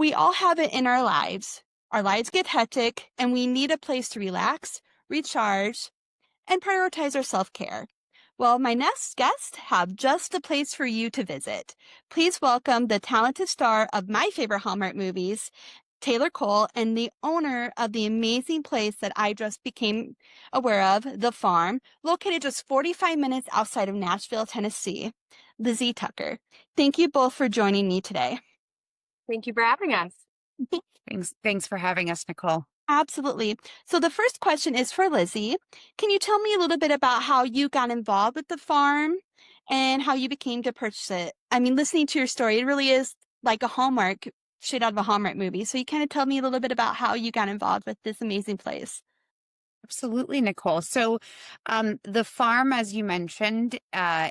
We all have it in our lives. Our lives get hectic, and we need a place to relax, recharge, and prioritize our self-care. Well, my next guests have just the place for you to visit. Please welcome the talented star of my favorite Hallmark movies, Taylor Cole, and the owner of the amazing place that I just became aware of, The Farm, located just 45 minutes outside of Nashville, Tennessee. Lizzie Tucker. Thank you both for joining me today. Thank you for having us. Thanks for having us, Nicole. Absolutely. So the first question is for Lizzie. Can you tell me a little bit about how you got involved with the farm and how you became to purchase it? I mean, listening to your story, it really is like a Hallmark, straight out of a Hallmark movie. So you kind of tell me a little bit about how you got involved with this amazing place. Absolutely, Nicole. So, the farm, as you mentioned,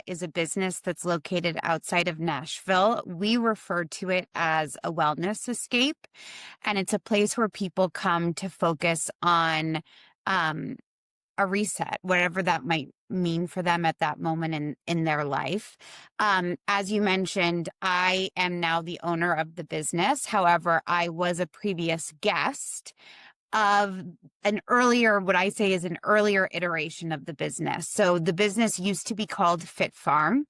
is a business that's located outside of Nashville. We refer to it as a wellness escape, and it's a place where people come to focus on a reset, whatever that might mean for them at that moment in their life. As you mentioned, I am now the owner of the business. However, I was a previous guest of what I say is an earlier iteration of the business. So the business used to be called Fit Farm.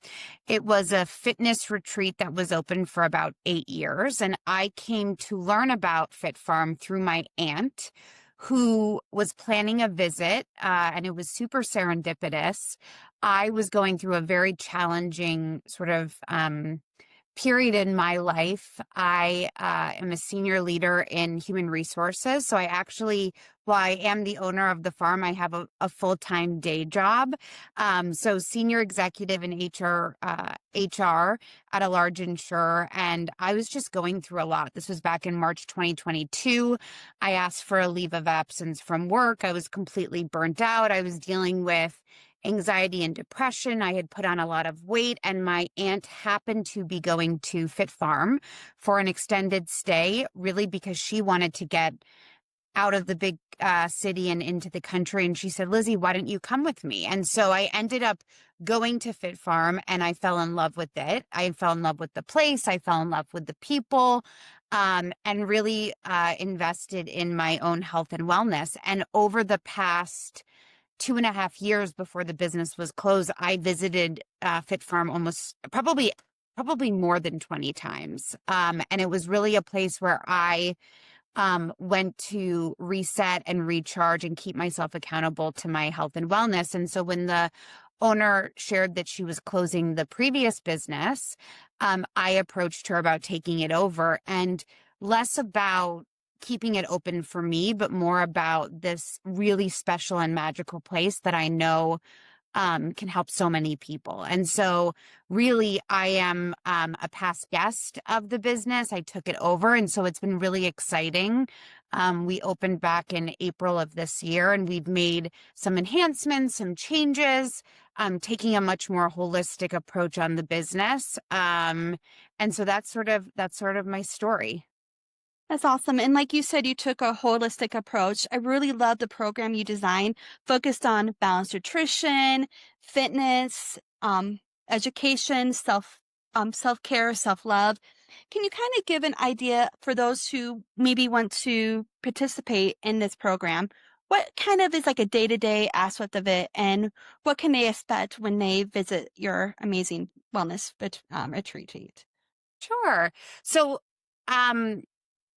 It was a fitness retreat that was open for about 8 years. And I came to learn about Fit Farm through my aunt, who was planning a visit, and it was super serendipitous. I was going through a very challenging sort of period in my life. I am a senior leader in human resources. So while I am the owner of the farm, I have a full-time day job. So senior executive in HR at a large insurer. And I was just going through a lot. This was back in March 2022. I asked for a leave of absence from work. I was completely burnt out. I was dealing with anxiety and depression. I had put on a lot of weight, and my aunt happened to be going to Fit Farm for an extended stay, really because she wanted to get out of the big city and into the country. And she said, Lizzie, why don't you come with me? And so I ended up going to Fit Farm, and I fell in love with it. I fell in love with the place. I fell in love with the people, and really invested in my own health and wellness. And over the past 2.5 years before the business was closed, I visited Fit Farm almost probably more than 20 times. And it was really a place where I went to reset and recharge and keep myself accountable to my health and wellness. And so when the owner shared that she was closing the previous business, I approached her about taking it over, and less about keeping it open for me, but more about this really special and magical place that I know can help so many people. And so really, I am a past guest of the business. I took it over, and so it's been really exciting. We opened back in April of this year, and we've made some enhancements, some changes, taking a much more holistic approach on the business. And so that's sort of my story. That's awesome. And like you said, you took a holistic approach. I really love the program you designed, focused on balanced nutrition, fitness, education, self-care, self-love. Can you kind of give an idea for those who maybe want to participate in this program? What kind of is like a day-to-day aspect of it, and what can they expect when they visit your amazing wellness retreat? Sure. So,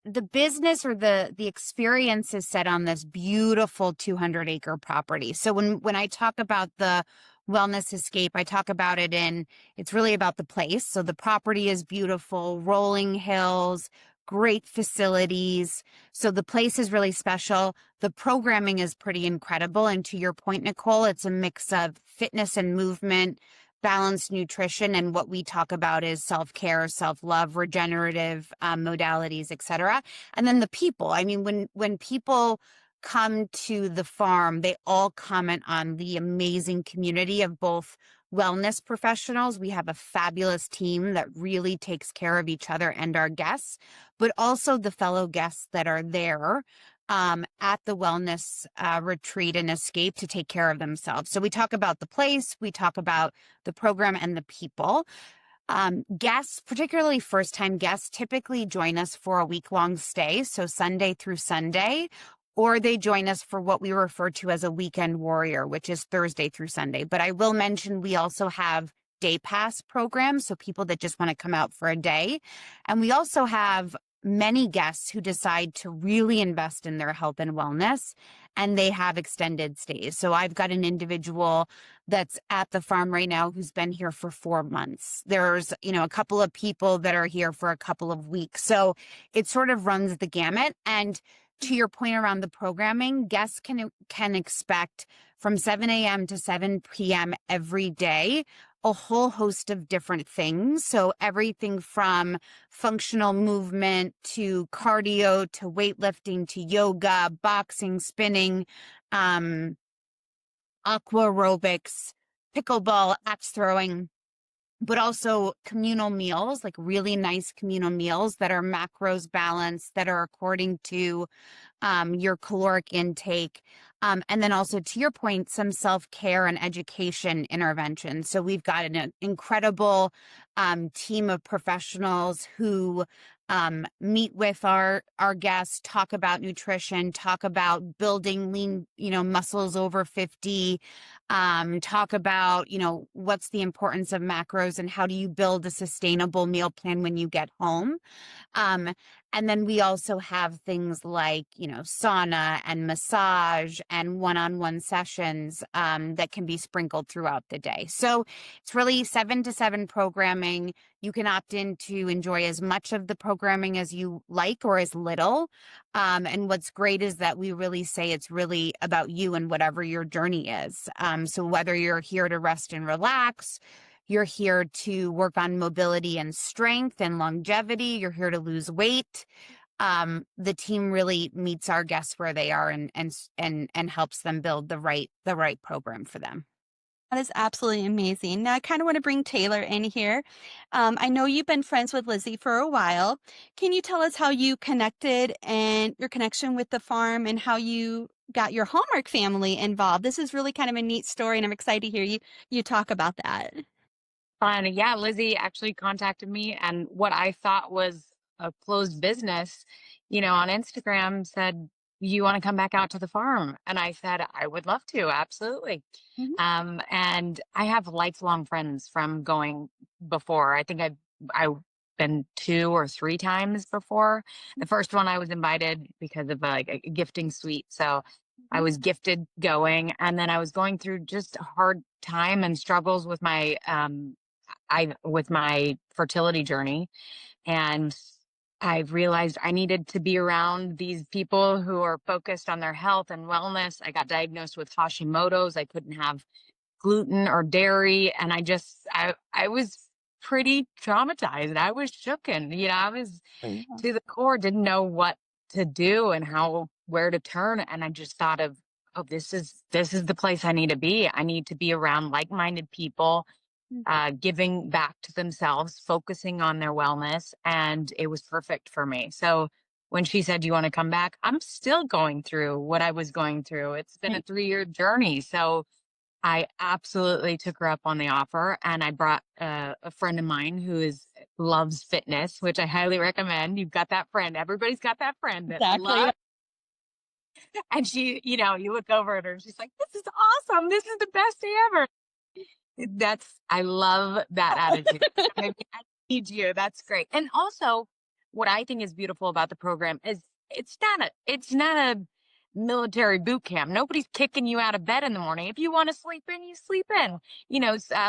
the business or the experience is set on this beautiful 200-acre property. So when I talk about the wellness escape, I talk about it's really about the place. So the property is beautiful, rolling hills, great facilities. So the place is really special. The programming is pretty incredible. And to your point, Nicole, it's a mix of fitness and movement, balanced nutrition, and what we talk about is self-care, self-love, regenerative modalities, etc. And then the people. I mean, when people come to the farm, they all comment on the amazing community of both wellness professionals. We have a fabulous team that really takes care of each other and our guests, but also the fellow guests that are there at the wellness retreat and escape to take care of themselves. So we talk about the place, we talk about the program and the people. Guests, particularly first-time guests, typically join us for a week-long stay, so Sunday through Sunday, or they join us for what we refer to as a weekend warrior, which is Thursday through Sunday. But I will mention we also have day pass programs, so people that just want to come out for a day. And we also have many guests who decide to really invest in their health and wellness, and they have extended stays. So I've got an individual that's at the farm right now who's been here for 4 months. There's, a couple of people that are here for a couple of weeks. So it sort of runs the gamut. And to your point around the programming, guests can expect from 7 a.m. to 7 p.m. every day a whole host of different things. So everything from functional movement to cardio to weightlifting to yoga, boxing, spinning, aqua aerobics, pickleball, axe throwing, but also communal meals, like really nice communal meals that are macros balanced, that are according to your caloric intake. And then also, to your point, some self-care and education intervention. So we've got an incredible team of professionals who meet with our guests, talk about nutrition, talk about building lean, muscles over 50, talk about, what's the importance of macros and how do you build a sustainable meal plan when you get home. And then we also have things like, sauna and massage and one-on-one sessions that can be sprinkled throughout the day. So it's really 7 to 7 programming. You can opt in to enjoy as much of the programming as you like or as little. And what's great is that we really say it's really about you and whatever your journey is. So whether you're here to rest and relax, you're here to work on mobility and strength and longevity, you're here to lose weight, the team really meets our guests where they are and helps them build the right program for them. That is absolutely amazing. Now, I kind of want to bring Taylor in here. I know you've been friends with Lizzie for a while. Can you tell us how you connected and your connection with the farm and how you got your Hallmark family involved? This is really kind of a neat story, and I'm excited to hear you talk about that. Fun. Yeah, Lizzie actually contacted me, and what I thought was a closed business, on Instagram said, "You want to come back out to the farm?" And I said, "I would love to, absolutely." Mhm. And I have lifelong friends from going before. I think I've been 2 or 3 times before. The first one I was invited because of like a gifting suite, so I was gifted going, and then I was going through just a hard time and struggles with my fertility journey, and I realized I needed to be around these people who are focused on their health and wellness. I got diagnosed with Hashimoto's. I couldn't have gluten or dairy, and I was pretty traumatized. I was shooken. I was Yeah. to the core, didn't know what to do and where to turn, and I just thought of, oh, this is the place I need to be. I need to be around like-minded people, giving back to themselves, focusing on their wellness. And it was perfect for me. So when she said, "Do you want to come back?" I'm still going through what I was going through. It's been a 3-year journey. So I absolutely took her up on the offer, and I brought a friend of mine loves fitness, which I highly recommend. You've got that friend. Everybody's got that friend that Exactly. loves. And she, you look over at her and she's like, "This is awesome. This is the best day ever." I love that attitude. I need you. That's great. And also, what I think is beautiful about the program is it's not a military boot camp. Nobody's kicking you out of bed in the morning. If you want to sleep in, you sleep in.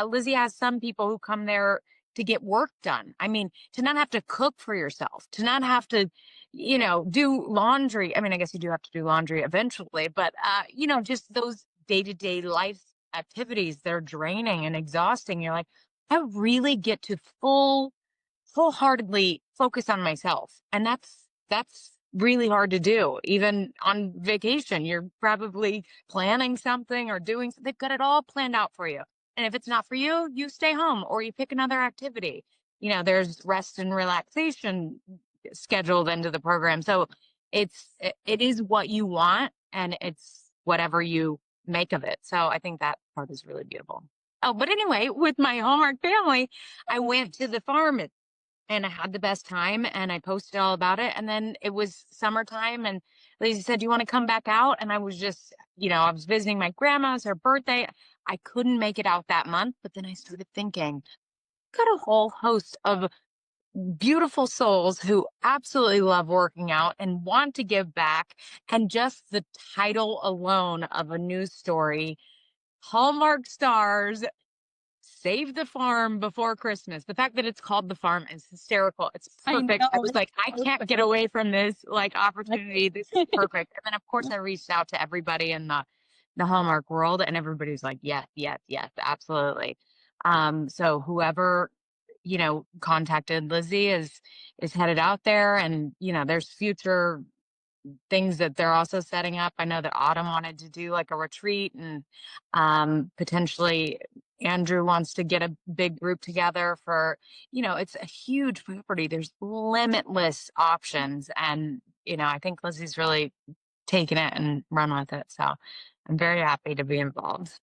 Lizzie has some people who come there to get work done. I mean, to not have to cook for yourself, to not have to, do laundry. I mean, I guess you do have to do laundry eventually, but just those day-to-day life activities that are draining and exhausting. You're like, I really get to wholeheartedly focus on myself. And that's really hard to do. Even on vacation, you're probably planning something or doing, they've got it all planned out for you. And if it's not for you, you stay home or you pick another activity. There's rest and relaxation scheduled into the program. So it is what you want, and it's whatever you make of it. So I think that part is really beautiful. Oh, but anyway, with my Hallmark family, I went to the farm and I had the best time and I posted all about it. And then it was summertime and Lizzie said, "Do you want to come back out?" And I was just, I was visiting my grandma's, her birthday. I couldn't make it out that month. But then I started thinking, got a whole host of beautiful souls who absolutely love working out and want to give back. And just the title alone of a news story, Hallmark stars save the farm before Christmas. The fact that it's called the farm is hysterical. It's I perfect. I know. was like, I can't get away from this like opportunity. This is perfect. And then of course I reached out to everybody in the Hallmark world and everybody's like, yes, yes, yes, absolutely. So whoever, contacted Lizzie is headed out there and there's future things that they're also setting up. I know that Autumn wanted to do like a retreat and potentially Andrew wants to get a big group together for, it's a huge property. There's limitless options. And, I think Lizzie's really taken it and run with it. So I'm very happy to be involved.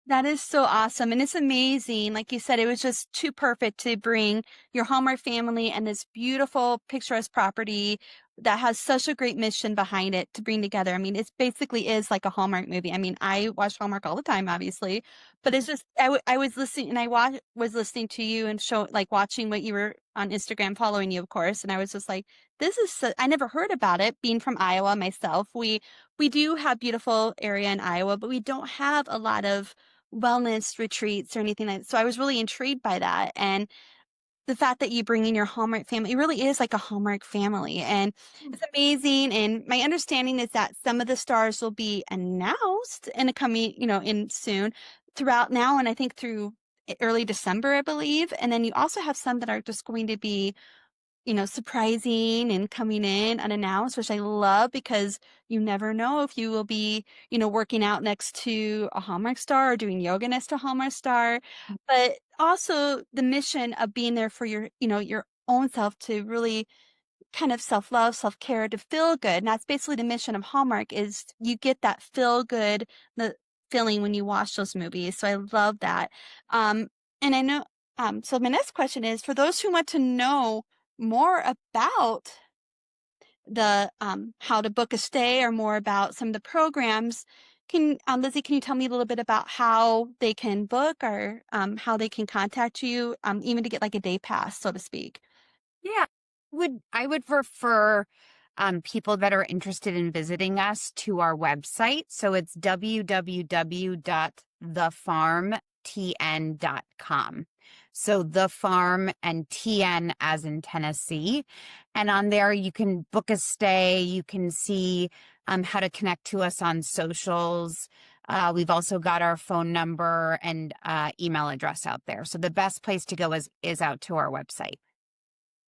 That is so awesome. And it's amazing. Like you said, it was just too perfect to bring your Hallmark family and this beautiful, picturesque property that has such a great mission behind it to bring together. I mean, it basically is like a Hallmark movie. I mean, I watch Hallmark all the time, obviously, but it's just, I was listening and was listening to you and like watching what you were on Instagram, following you, of course. And I was just like, I never heard about it being from Iowa myself. We do have beautiful area in Iowa, but we don't have a lot of wellness retreats or anything like that. So I was really intrigued by that. And the fact that you bring in your Hallmark family, it really is like a Hallmark family. And it's amazing. And my understanding is that some of the stars will be announced in a coming, in soon throughout now. And I think through early December, I believe. And then you also have some that are just going to be surprising and coming in unannounced, which I love because you never know if you will be, working out next to a Hallmark star or doing yoga next to a Hallmark star. But also the mission of being there for your own self to really kind of self-love, self-care, to feel good. And that's basically the mission of Hallmark is you get that feel good, the feeling when you watch those movies. So I love that. Um, and I know, so my next question is for those who want to know more about the how to book a stay or more about some of the programs, can Lizzie, can you tell me a little bit about how they can book or how they can contact you, even to get like a day pass, so to speak? Yeah, I would refer people that are interested in visiting us to our website. So it's www.thefarmtn.com. So the farm and TN as in Tennessee. And on there, you can book a stay. You can see how to connect to us on socials. We've also got our phone number and email address out there. So the best place to go is out to our website.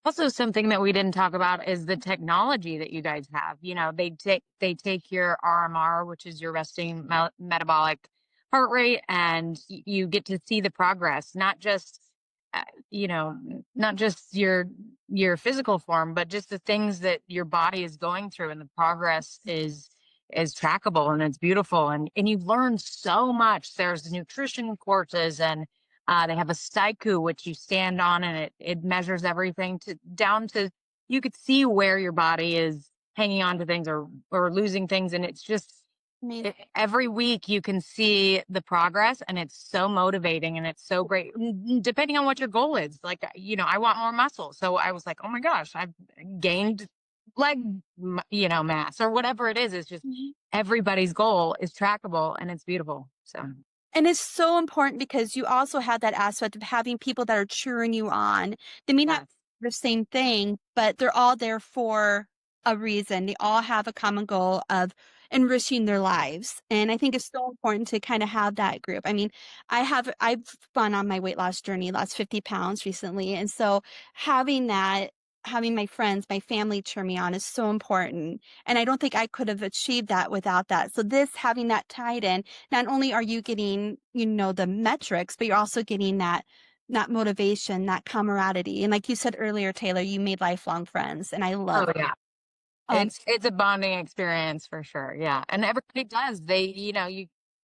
Also, something that we didn't talk about is the technology that you guys have. They take your RMR, which is your resting metabolic heart rate, and you get to see the progress, not just uh, you know, not just your physical form, but just the things that your body is going through, and the progress is trackable and it's beautiful, and you learn so much. There's nutrition courses and they have a staiku, which you stand on, and it measures everything down to you could see where your body is hanging on to things or losing things, and it's just Amazing. every week you can see the progress, and it's so motivating and it's so great. Depending on what your goal is, like I want more muscle, so I was like, oh my gosh, I've gained leg mass or whatever it is. It's just everybody's goal is trackable and it's beautiful. So. And it's so important because you also have that aspect of having people that are cheering you on. They may not Yes. do the same thing, but they're all there for a reason. They all have a common goal of enriching their lives. And I think it's so important to kind of have that group. I mean, I've gone on my weight loss journey, lost 50 pounds recently. And so having my friends, my family cheer me on is so important. And I don't think I could have achieved that without that. So having that tied in, not only are you getting, the metrics, but you're also getting that motivation, that camaraderie. And like you said earlier, Taylor, you made lifelong friends, and I love Oh that. yeah. It's a bonding experience for sure. Yeah. And everybody does. You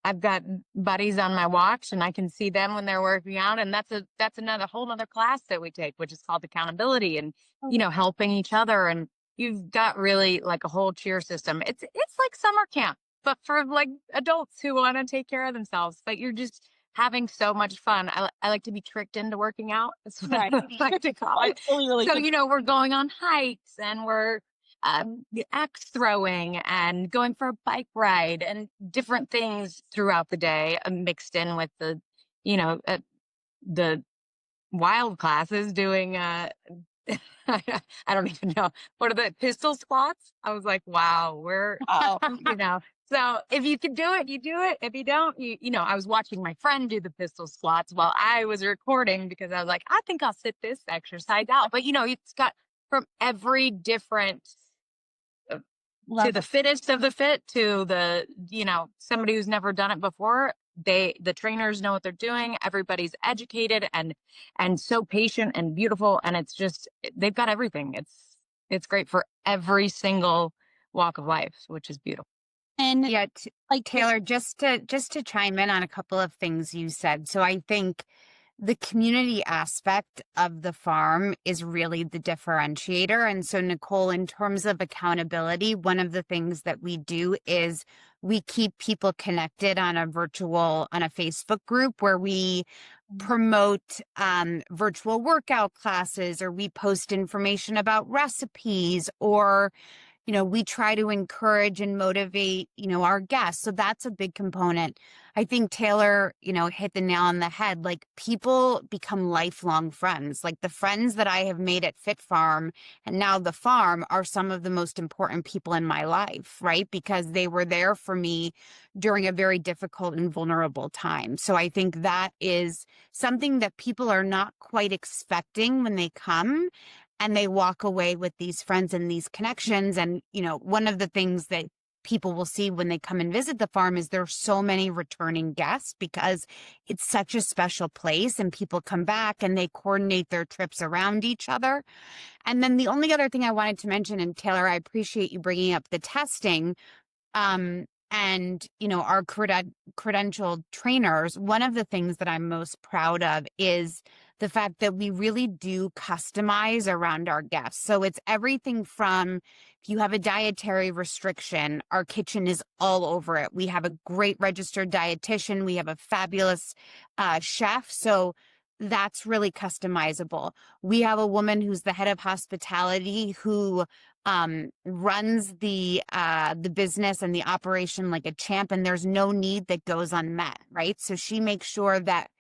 I've got buddies on my watch and I can see them when they're working out. And that's another whole nother class that we take, which is called accountability and, helping each other. And you've got really like a whole cheer system. It's like summer camp, but for like adults who want to take care of themselves, but you're just having so much fun. I like to be tricked into working out. That's what Right. I like to call it. So, we're going on hikes and we're axe throwing and going for a bike ride and different things throughout the day, mixed in with the wild classes doing I don't even know what are the pistol squats. I was like, wow, we're Oh, so if you can do it, you do it. If you don't, I was watching my friend do the pistol squats while I was recording because I was like, I think I'll sit this exercise out. But it's got from every different to love the fittest of the fit to the somebody who's never done it before. The trainers know what they're doing. Everybody's educated and so patient and beautiful, and it's just they've got everything. It's great for every single walk of life, which is beautiful. And Yeah, like Taylor, just to chime in on a couple of things you said. So I think the community aspect of the farm is really the differentiator. And so, Nicole, in terms of accountability, one of the things that we do is we keep people connected on a Facebook group where we promote virtual workout classes, or we post information about recipes, or we try to encourage and motivate, our guests. So that's a big component. I think Taylor, hit the nail on the head. Like, people become lifelong friends. Like, the friends that I have made at Fit Farm and now the farm are some of the most important people in my life, right? Because they were there for me during a very difficult and vulnerable time. So I think that is something that people are not quite expecting when they come. And they walk away with these friends and these connections. And, one of the things that people will see when they come and visit the farm is there's so many returning guests because it's such a special place, and people come back and they coordinate their trips around each other. And then the only other thing I wanted to mention, and Taylor, I appreciate you bringing up the testing, and our credentialed trainers. One of the things that I'm most proud of is the fact that we really do customize around our guests. So it's everything from, if you have a dietary restriction, our kitchen is all over it. We have a great registered dietitian. We have a fabulous chef. So that's really customizable. We have a woman who's the head of hospitality who runs the business and the operation like a champ, and there's no need that goes unmet, right? So she makes sure that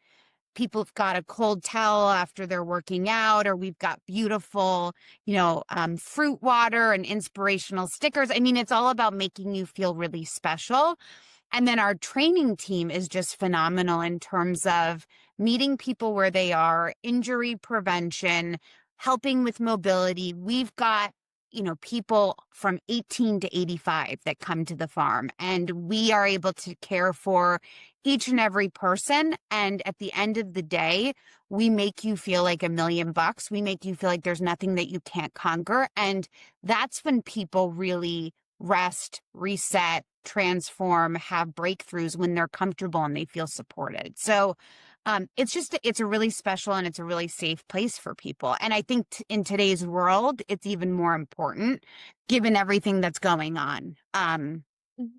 people have got a cold towel after they're working out, or we've got beautiful, fruit water and inspirational stickers. I mean, it's all about making you feel really special. And then our training team is just phenomenal in terms of meeting people where they are, injury prevention, helping with mobility. We've got, people from 18 to 85 that come to the farm, and we are able to care for each and every person. And at the end of the day, we make you feel like $1,000,000. We make you feel like there's nothing that you can't conquer. And that's when people really rest, reset, transform, have breakthroughs, when they're comfortable and they feel supported. So it's a really special and it's a really safe place for people. And I think in today's world, it's even more important given everything that's going on.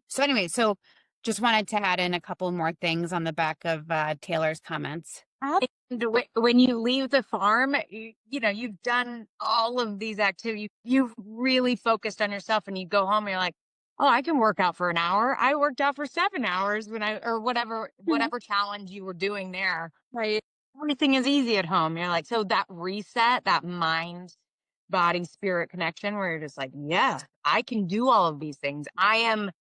So anyway, just wanted to add in a couple more things on the back of Taylor's comments. And when you leave the farm, you've done all of these activities. You've really focused on yourself, and you go home and you're like, oh, I can work out for an hour. I worked out for 7 hours or whatever challenge you were doing there. right. Everything is easy at home. You're like, so that reset, that mind, body, spirit connection, where you're just like, yeah, I can do all of these things. I am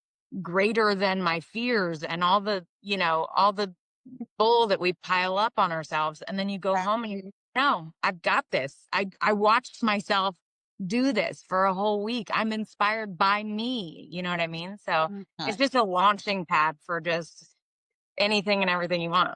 greater than my fears and all the bull that we pile up on ourselves. And then you go home and you know, I've got this. I watched myself do this for a whole week. I'm inspired by me. You know what I mean? So it's just a launching pad for just anything and everything you want.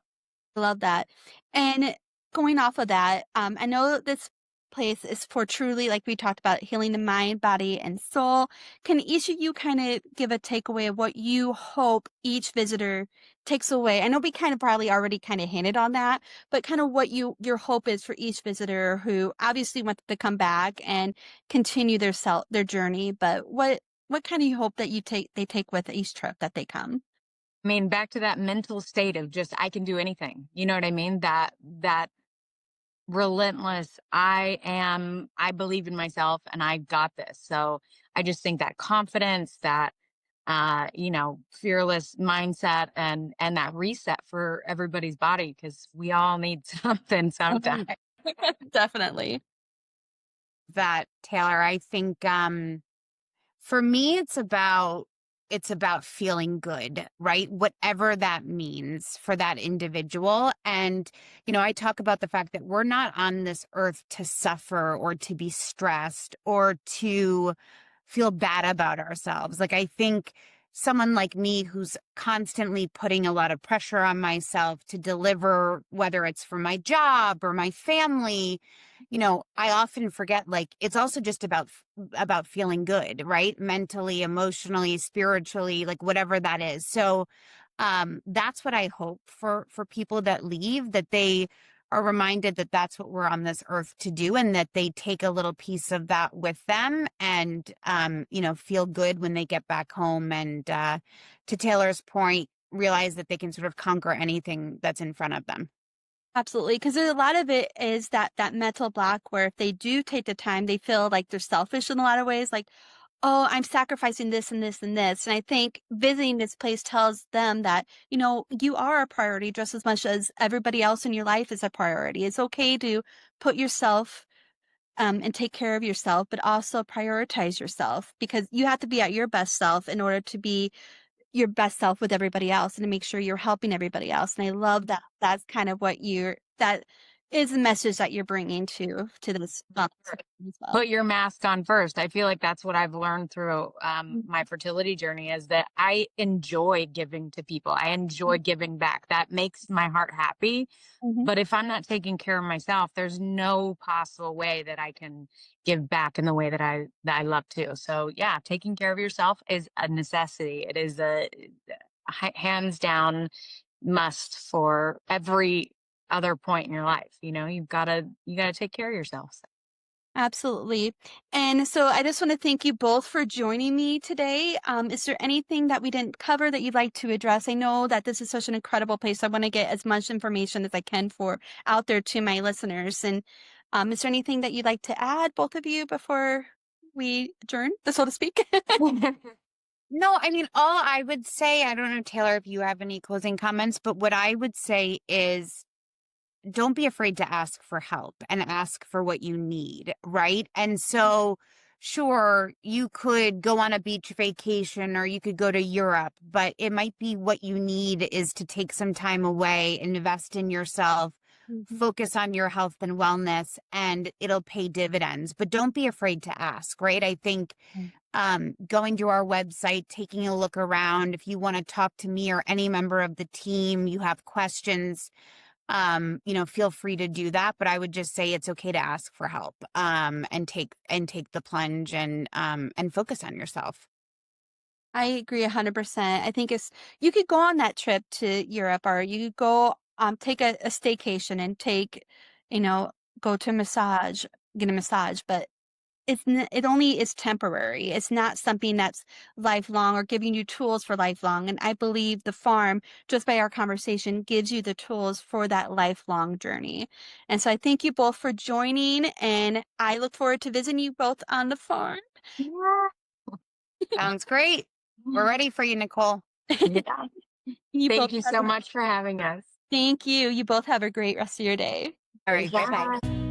Love that. And going off of that, I know this place is for truly, like we talked about, healing the mind, body, and soul. Can each of you kind of give a takeaway of what you hope each visitor takes away? I know we kind of probably already kind of hinted on that, but kind of what your hope is for each visitor who obviously wants to come back and continue their journey, but what kind of you hope that they take with each trip that they come? I mean, back to that mental state of just, I can do anything. You know what I mean? That relentless, I believe in myself and I got this. So I just think that confidence, that fearless mindset, and that reset for everybody's body, because we all need something sometime. Definitely. That, Taylor, I think for me it's about feeling good, right? Whatever that means for that individual. And I talk about the fact that we're not on this earth to suffer or to be stressed or to feel bad about ourselves. Like, I think someone like me who's constantly putting a lot of pressure on myself to deliver, whether it's for my job or my family, I often forget, like, it's also just about feeling good, right? Mentally, emotionally, spiritually, like whatever that is. So that's what I hope for people that leave, that they are reminded that that's what we're on this earth to do, and that they take a little piece of that with them, and feel good when they get back home, and to Taylor's point, realize that they can sort of conquer anything that's in front of them. Absolutely, because a lot of it is that mental block where if they do take the time, they feel like they're selfish in a lot of ways, like, "Oh, I'm sacrificing this and this and this." And I think visiting this place tells them that, you are a priority just as much as everybody else in your life is a priority. It's okay to put yourself, and take care of yourself, but also prioritize yourself because you have to be at your best self in order to be your best self with everybody else and to make sure you're helping everybody else. And I love that that's kind of that is the message that you're bringing to this as well. Put your mask on first. I feel like that's what I've learned through my fertility journey, is that I enjoy giving to people. I enjoy giving back. That makes my heart happy. Mhm. But if I'm not taking care of myself, there's no possible way that I can give back in the way that I love to. So yeah, taking care of yourself is a necessity. It is a hands down must for every other point in your life. You gotta take care of yourself. Absolutely. And so I just want to thank you both for joining me today. Is there anything that we didn't cover that you'd like to address? I know that this is such an incredible place. I want to get as much information as I can for out there to my listeners. And is there anything that you'd like to add, both of you, before we adjourn, so to speak? No, I mean, all I would say, I don't know, Taylor, if you have any closing comments, but what I would say is don't be afraid to ask for help and ask for what you need, right? And so, sure, you could go on a beach vacation or you could go to Europe, but it might be what you need is to take some time away, invest in yourself, Mhm. focus on your health and wellness, and it'll pay dividends. But don't be afraid to ask, right? I think going to our website, taking a look around, if you want to talk to me or any member of the team, you have questions, feel free to do that. But I would just say it's okay to ask for help, and take the plunge, and focus on yourself. I agree 100%. I think you could go on that trip to Europe or you could go take a staycation and you know, go to get a massage, but it only is temporary. It's not something that's lifelong or giving you tools for lifelong. And I believe the farm, just by our conversation, gives you the tools for that lifelong journey. And so I thank you both for joining, and I look forward to visiting you both on the farm. Yeah. Sounds great. We're ready for you, Nicole. Yeah. You both Thank you have so much for having us. Thank you. You both have a great rest of your day. All right. Bye bye. Bye.